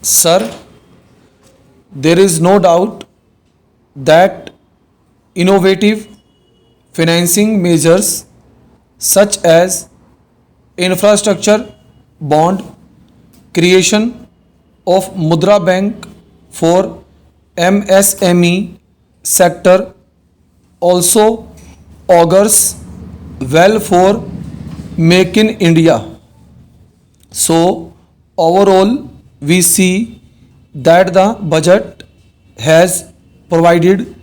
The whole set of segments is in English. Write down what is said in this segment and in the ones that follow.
Sir, there is no doubt that innovative financing measures such as infrastructure bond, creation of Mudra Bank for MSME sector also augurs well for Make in India. So, overall, we see that the budget has provided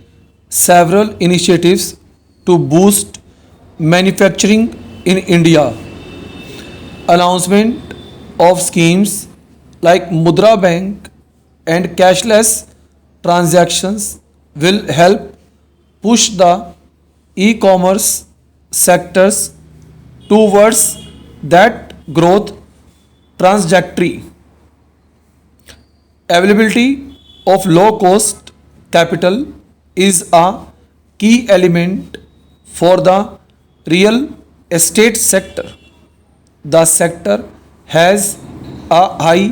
several initiatives to boost manufacturing in India. Announcement of schemes like Mudra Bank and cashless transactions will help push the e-commerce sectors towards that growth trajectory. Availability of low cost capital is a key element for the real estate sector. The sector has a high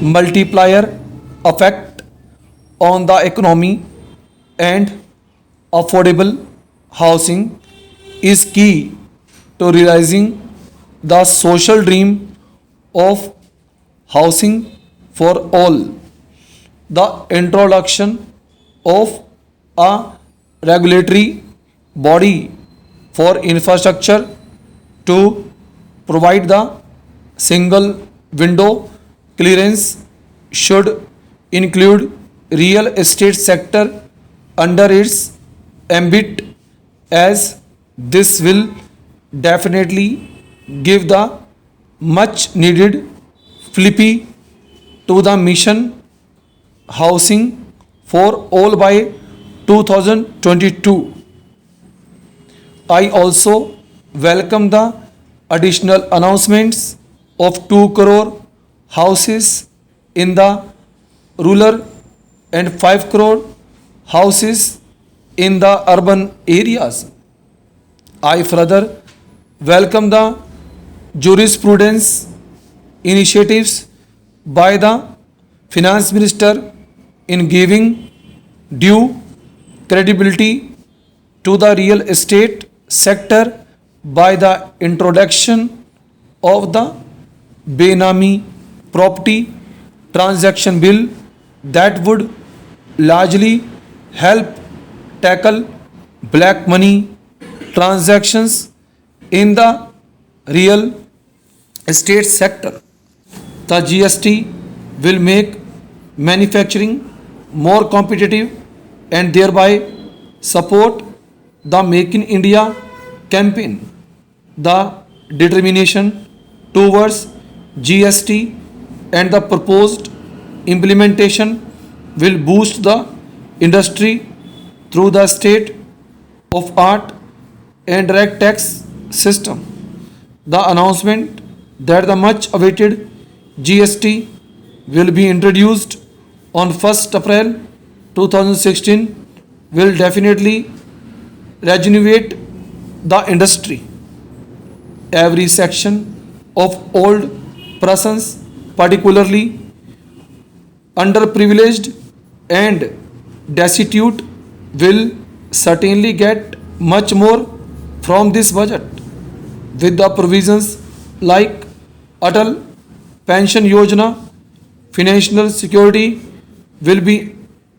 multiplier effect on the economy, and affordable housing is key to realizing the social dream of housing for all. The introduction of a regulatory body for infrastructure to provide the single window clearance should include real estate sector under its ambit, as this will definitely give the much needed flippy to the mission housing for all by 2022. I also welcome the additional announcements of 2 crore houses in the rural and 5 crore houses in the urban areas. I further welcome the jurisprudence initiatives by the Finance Minister in giving due credibility to the real estate sector by the introduction of the Benami property transaction bill that would largely help tackle black money transactions in the real estate sector. The GST will make manufacturing more competitive and thereby support the Make in India campaign. The determination towards GST and the proposed implementation will boost the industry through the state of art and direct tax system. The announcement that the much awaited GST will be introduced on 1st April 2016 will definitely rejuvenate the industry. Every section of old persons, particularly underprivileged and destitute, will certainly get much more from this budget, with the provisions like Atal Pension Yojana. Financial security will be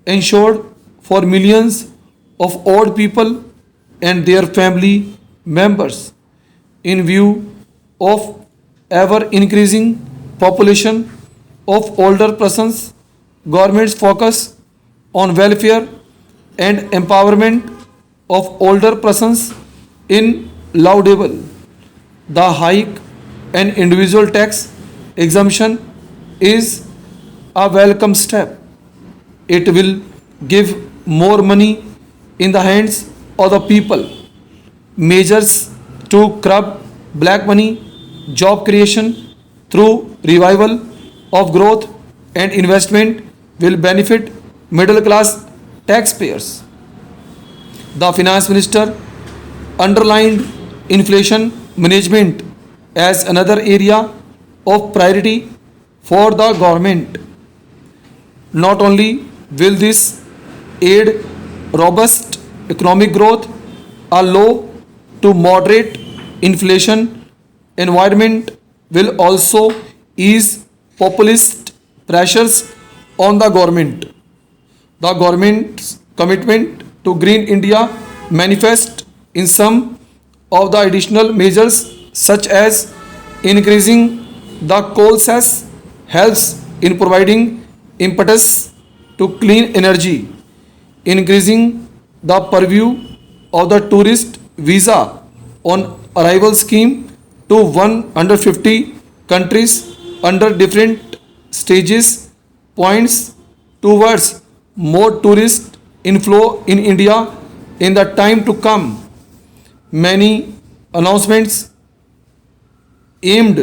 ensured for millions of old people and their family members. In view of ever increasing population of older persons, government's focus on welfare and empowerment of older persons in laudable. The hike and individual tax exemption is a welcome step. It will give more money in the hands of the people. Measures to curb black money, job creation through revival of growth and investment will benefit middle class taxpayers. The finance minister underlined inflation management as another area of priority for the government. Not only will this aid robust economic growth, a low to moderate inflation environment will also ease populist pressures on the government. The government's commitment to Green India manifest in some of the additional measures such as increasing the coal cess helps in providing impetus to clean energy, increasing the purview of the tourist visa on arrival scheme to 150 countries under different stages points towards more tourist inflow in India in the time to come. Many announcements aimed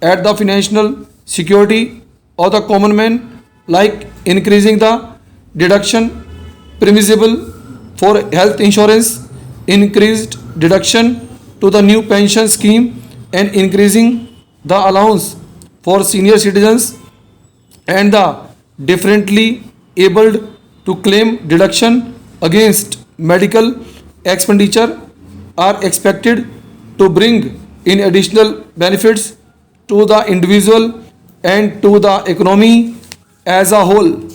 at the financial security of the common man, like increasing the deduction permissible for health insurance, increased deduction to the new pension scheme, and increasing the allowance for senior citizens and the differently abled to claim deduction against medical expenditure are expected to bring in additional benefits to the individual and to the economy as a whole.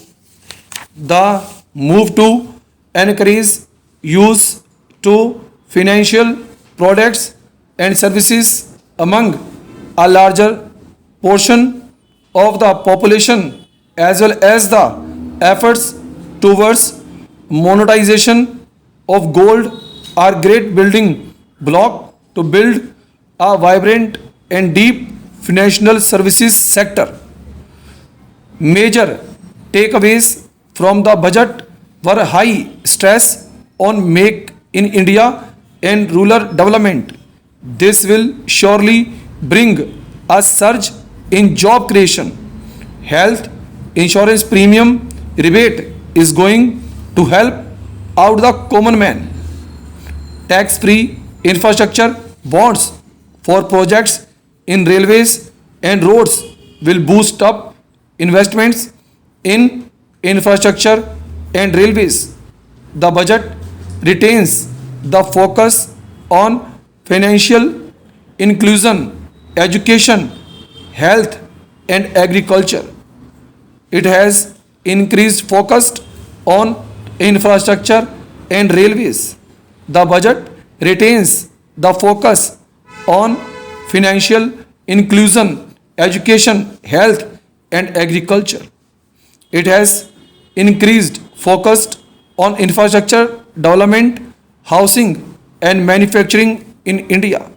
The move to encourage use to financial products and services among a larger portion of the population as well as the efforts towards monetization of gold are great building block to build a vibrant and deep financial services sector. Major takeaways from the budget were high stress on make in India and rural development. This will surely bring a surge in job creation. Health insurance premium rebate is going to help out the common man. Tax free infrastructure bonds for projects in railways and roads will boost up investments in infrastructure and railways. The budget retains the focus on financial inclusion, education, health, and agriculture. It has increased focus on infrastructure and railways. The budget retains the focus on financial inclusion, education, health, and agriculture. It has increased focused on infrastructure development, housing, and manufacturing in India.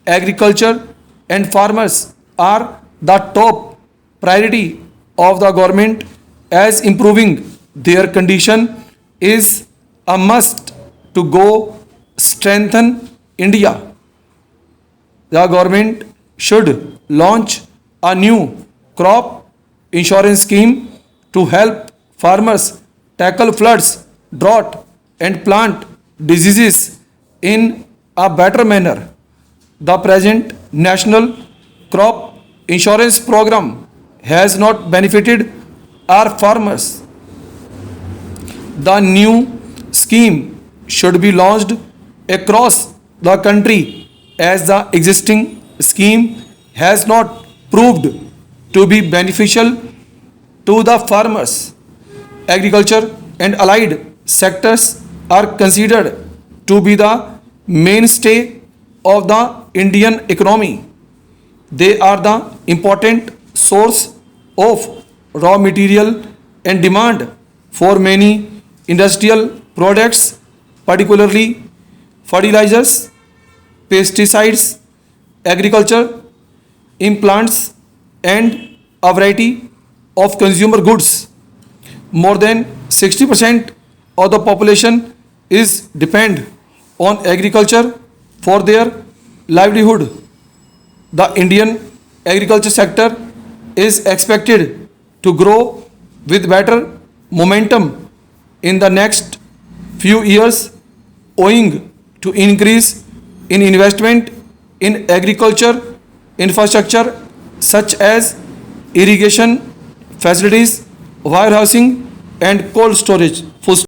Agriculture and farmers are the top priority of the government as improving their condition is a must to go strengthen India. The government should launch a new crop insurance scheme to help farmers tackle floods, drought, and plant diseases in a better manner. The present national crop insurance program has not benefited our farmers. The new scheme should be launched across the country as the existing scheme has not proved to be beneficial to the farmers. Agriculture and allied sectors are considered to be the mainstay of the Indian economy. They are the important source of raw material and demand for many industrial products, particularly fertilizers, pesticides, agriculture, implants, and a variety of consumer goods. More than 60% of the population is depend on agriculture for their livelihood. The Indian agriculture sector is expected to grow with better momentum in the next few years owing to increase in investment in agriculture infrastructure such as irrigation facilities, warehousing and cold storage. Full stop.